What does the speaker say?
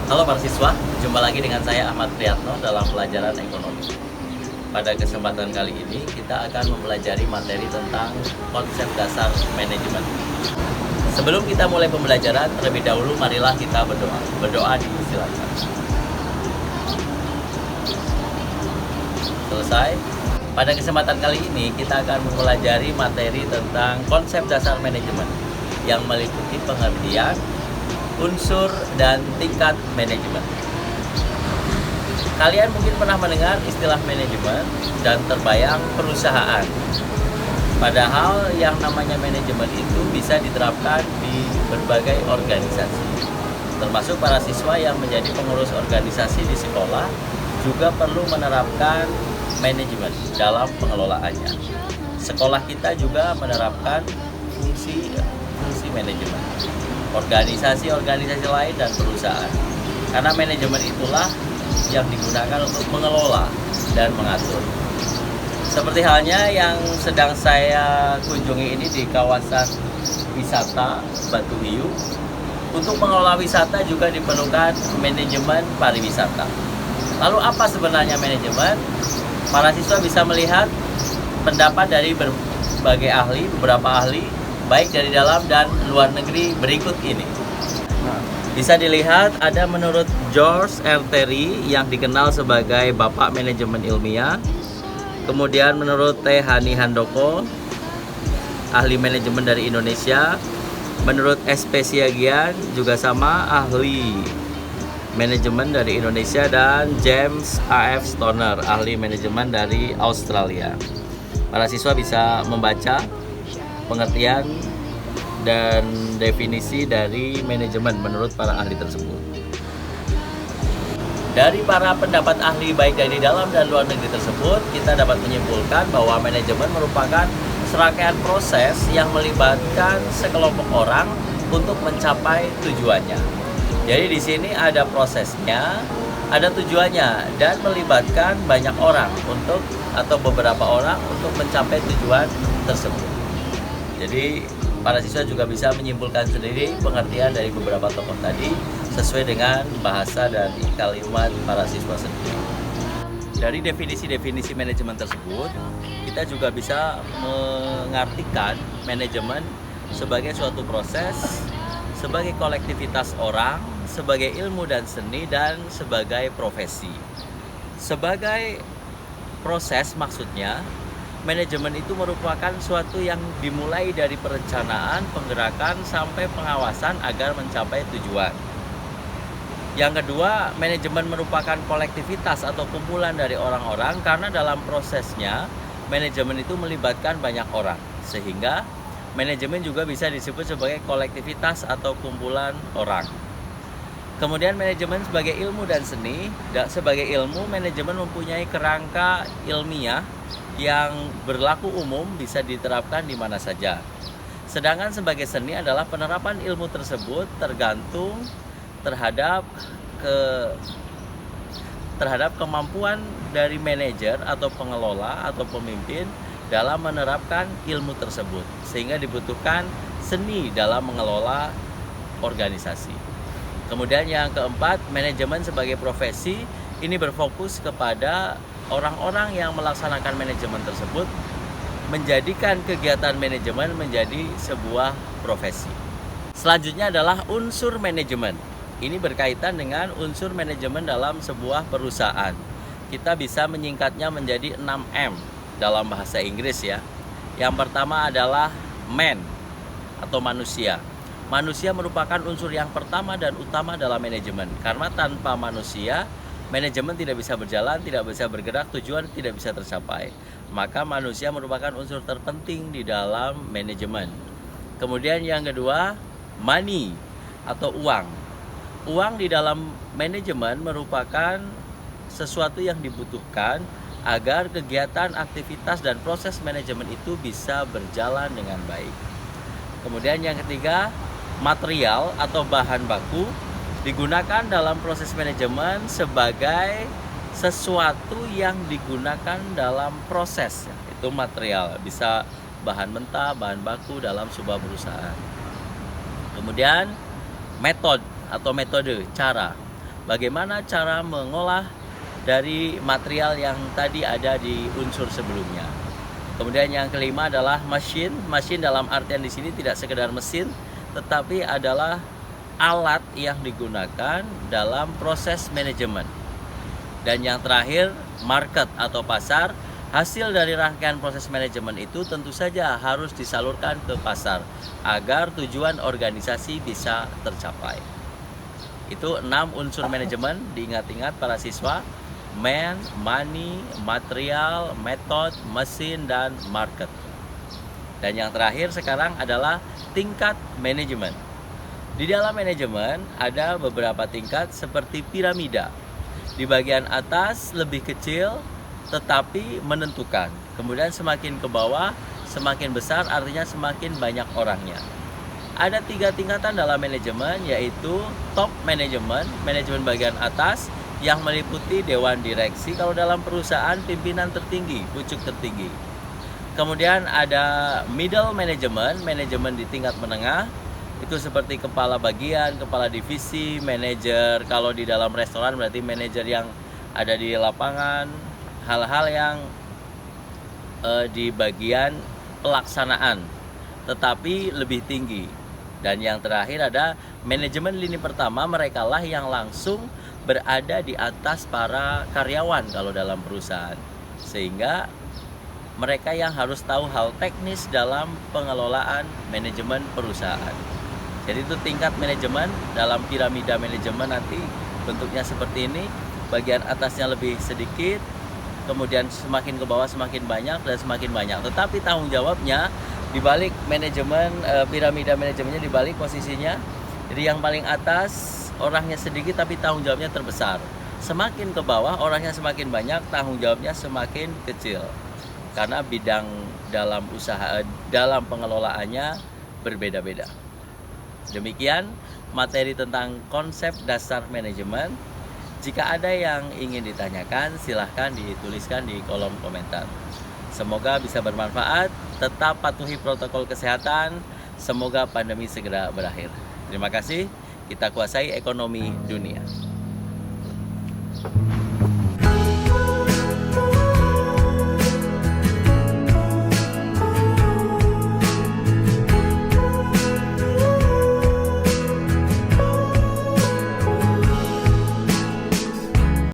Halo para siswa, jumpa lagi dengan saya Ahmad Priyatno dalam pelajaran ekonomi. Pada kesempatan kali ini kita akan mempelajari materi tentang konsep dasar manajemen. Sebelum kita mulai pembelajaran, terlebih dahulu marilah kita berdoa. Berdoa dipersilakan. Selesai. Pada kesempatan kali ini kita akan mempelajari materi tentang konsep dasar manajemen yang meliputi pengertian, unsur, dan tingkat manajemen. Kalian mungkin pernah mendengar istilah manajemen dan terbayang perusahaan. Padahal yang namanya manajemen itu bisa diterapkan di berbagai organisasi. Termasuk para siswa yang menjadi pengurus organisasi di sekolah juga perlu menerapkan manajemen dalam pengelolaannya. Sekolah kita juga menerapkan fungsi manajemen. Organisasi-organisasi lain dan perusahaan. Karena manajemen itulah yang digunakan untuk mengelola dan mengatur. Seperti halnya yang sedang saya kunjungi ini di kawasan wisata Batu Hiu. Untuk mengelola wisata juga diperlukan manajemen pariwisata. Lalu apa sebenarnya manajemen? Para siswa bisa melihat pendapat dari berbagai ahli, beberapa ahli, baik dari dalam dan luar negeri berikut ini. Bisa dilihat ada menurut George R. Terry yang dikenal sebagai Bapak Manajemen Ilmiah. Kemudian menurut T. Hani Handoko, ahli manajemen dari Indonesia. Menurut S.P. Siagian juga sama, ahli manajemen dari Indonesia. Dan James A.F. Stoner, ahli manajemen dari Australia. Para siswa bisa membaca pengertian dan definisi dari manajemen menurut para ahli tersebut. Dari para pendapat ahli baik dari dalam dan luar negeri tersebut, kita dapat menyimpulkan bahwa manajemen merupakan serangkaian proses yang melibatkan sekelompok orang untuk mencapai tujuannya. Jadi di sini ada prosesnya, ada tujuannya, dan melibatkan banyak orang atau beberapa orang untuk mencapai tujuan tersebut. Jadi para siswa juga bisa menyimpulkan sendiri pengertian dari beberapa tokoh tadi sesuai dengan bahasa dan kalimat para siswa sendiri. Dari definisi-definisi manajemen tersebut, kita juga bisa mengartikan manajemen sebagai suatu proses, sebagai kolektivitas orang, sebagai ilmu dan seni, dan sebagai profesi. Sebagai proses maksudnya, manajemen itu merupakan suatu yang dimulai dari perencanaan, penggerakan, sampai pengawasan agar mencapai tujuan. Yang kedua, manajemen merupakan kolektivitas atau kumpulan dari orang-orang karena dalam prosesnya, manajemen itu melibatkan banyak orang. Sehingga, manajemen juga bisa disebut sebagai kolektivitas atau kumpulan orang. Kemudian manajemen sebagai ilmu dan seni. Sebagai ilmu, manajemen mempunyai kerangka ilmiah yang berlaku umum, bisa diterapkan di mana saja. Sedangkan sebagai seni adalah penerapan ilmu tersebut tergantung terhadap kemampuan dari manajer atau pengelola atau pemimpin dalam menerapkan ilmu tersebut, sehingga dibutuhkan seni dalam mengelola organisasi. Kemudian yang keempat, manajemen sebagai profesi ini berfokus kepada orang-orang yang melaksanakan manajemen tersebut menjadikan kegiatan manajemen menjadi sebuah profesi. Selanjutnya adalah unsur manajemen. Ini berkaitan dengan unsur manajemen dalam sebuah perusahaan. Kita bisa menyingkatnya menjadi 6M dalam bahasa Inggris ya. Yang pertama adalah man atau manusia. Manusia merupakan unsur yang pertama dan utama dalam manajemen. Karena tanpa manusia, manajemen tidak bisa berjalan, tidak bisa bergerak, tujuan tidak bisa tercapai. Maka manusia merupakan unsur terpenting di dalam manajemen. Kemudian yang kedua, money atau uang. Uang di dalam manajemen merupakan sesuatu yang dibutuhkan agar kegiatan, aktivitas, dan proses manajemen itu bisa berjalan dengan baik. Kemudian yang ketiga, material atau bahan baku digunakan dalam proses manajemen sebagai sesuatu yang digunakan dalam proses. Itu material, bisa bahan mentah, bahan baku dalam sebuah perusahaan. Kemudian metode atau metode, cara. bagaimana cara mengolah dari material yang tadi ada di unsur sebelumnya. Kemudian yang kelima adalah mesin. Mesin dalam artian di sini tidak sekedar mesin, tetapi adalah alat yang digunakan dalam proses manajemen. Dan yang terakhir, market atau pasar. Hasil dari rangkaian proses manajemen itu tentu saja harus disalurkan ke pasar agar tujuan organisasi bisa tercapai. Itu 6 unsur manajemen, diingat-ingat para siswa: man, money, material, method, mesin, dan market. Dan yang terakhir sekarang adalah tingkat manajemen. Di dalam manajemen ada beberapa tingkat seperti piramida. Di bagian atas lebih kecil tetapi menentukan. Kemudian semakin ke bawah semakin besar, artinya semakin banyak orangnya. Ada 3 tingkatan dalam manajemen, yaitu top manajemen, manajemen bagian atas yang meliputi dewan direksi kalau dalam perusahaan, pimpinan tertinggi, pucuk tertinggi. Kemudian ada middle management, manajemen di tingkat menengah. Itu seperti kepala bagian, kepala divisi, manajer. Kalau di dalam restoran berarti manajer yang ada di lapangan, hal-hal yang di bagian pelaksanaan tetapi lebih tinggi. Dan yang terakhir ada manajemen lini pertama, mereka lah yang langsung berada di atas para karyawan kalau dalam perusahaan, sehingga mereka yang harus tahu hal teknis dalam pengelolaan manajemen perusahaan. Jadi itu tingkat manajemen. Dalam piramida manajemen nanti bentuknya seperti ini, bagian atasnya lebih sedikit, kemudian semakin ke bawah semakin banyak dan semakin banyak. Tetapi tanggung jawabnya di balik manajemen, piramida manajemennya di balik posisinya. Jadi yang paling atas orangnya sedikit tapi tanggung jawabnya terbesar. Semakin ke bawah orangnya semakin banyak, tanggung jawabnya semakin kecil. Karena bidang dalam usaha, dalam pengelolaannya berbeda-beda. Demikian materi tentang konsep dasar manajemen. Jika ada yang ingin ditanyakan, silahkan dituliskan di kolom komentar. Semoga bisa bermanfaat, tetap patuhi protokol kesehatan, semoga pandemi segera berakhir. Terima kasih, kita kuasai ekonomi dunia.